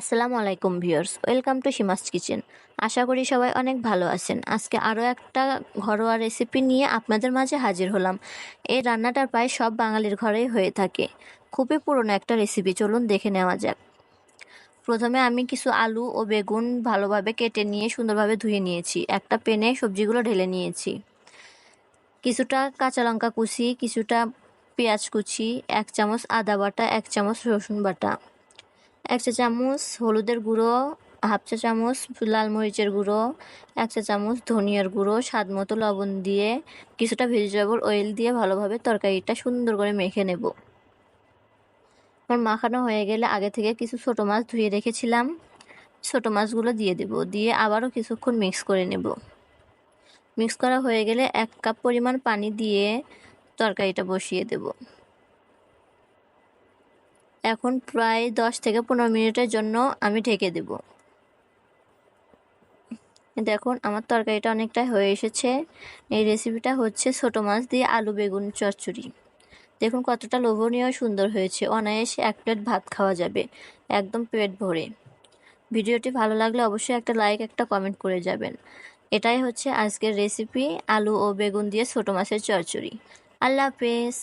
আসসালামু আলাইকুম viewers, welcome to সীমাস kitchen. আশা করি সবাই অনেক ভালো আছেন। আজকে আরও একটা ঘরোয়া রেসিপি নিয়ে আপনাদের মাঝে হাজির হলাম। এই রান্নাটা প্রায় সব বাঙালির ঘরেই হয়ে থাকে। খুবই পুরনো একটা রেসিপি, চলুন দেখে নেওয়া যাক। প্রথমে আমি কিছু আলু ও বেগুন ভালোভাবে কেটে নিয়ে সুন্দরভাবে ধুয়ে নিয়েছি। একটা প্যানে সবজিগুলো ঢেলে নিয়েছি। কিছুটা কাঁচা লঙ্কা কুচি, কিছুটা পেঁয়াজ কুচি, 1 চামচ আদা বাটা, 1 চামচ রসুন বাটা, 1 চা চামচ হলুদের গুঁড়ো, 1/2 চা চামচ লাল মরিচের গুঁড়ো, 1 চা চামচ ধনিয়ার গুঁড়ো, স্বাদ মতো লবণ দিয়ে কিছুটা ভেজিটেবল অয়েল দিয়ে ভালোভাবে তরকারিটা সুন্দর করে মেখে নেব। আমার মাখানো হয়ে গেলে আগে থেকে কিছু ছোটো মাছ ধুয়ে রেখেছিলাম, ছোটো মাছগুলো দিয়ে দেব, দিয়ে আবারও কিছুক্ষণ মিক্স করে নেব। মিক্স করা হয়ে গেলে 1 কাপ পরিমাণ পানি দিয়ে তরকারিটা বসিয়ে দেব। এখন প্রায় 10 থেকে 15 মিনিটের জন্য আমি ঢেকে দেব। দেখুন আমার তরকারিটা অনেকটা হয়ে এসেছে। এই রেসিপিটা হচ্ছে ছোটো মাছ দিয়ে আলু বেগুন চচ্চড়ি। দেখুন কতটা লোভনীয় সুন্দর হয়েছে। অনায়াসে 1 প্লেট ভাত খাওয়া যাবে একদম পেট ভরে। ভিডিওটি ভালো লাগলে অবশ্যই একটা লাইক, একটা কমেন্ট করে যাবেন। এটাই হচ্ছে আজকের রেসিপি, আলু ও বেগুন দিয়ে ছোটো মাছের চচ্চড়ি। আল্লাহ হাফেজ।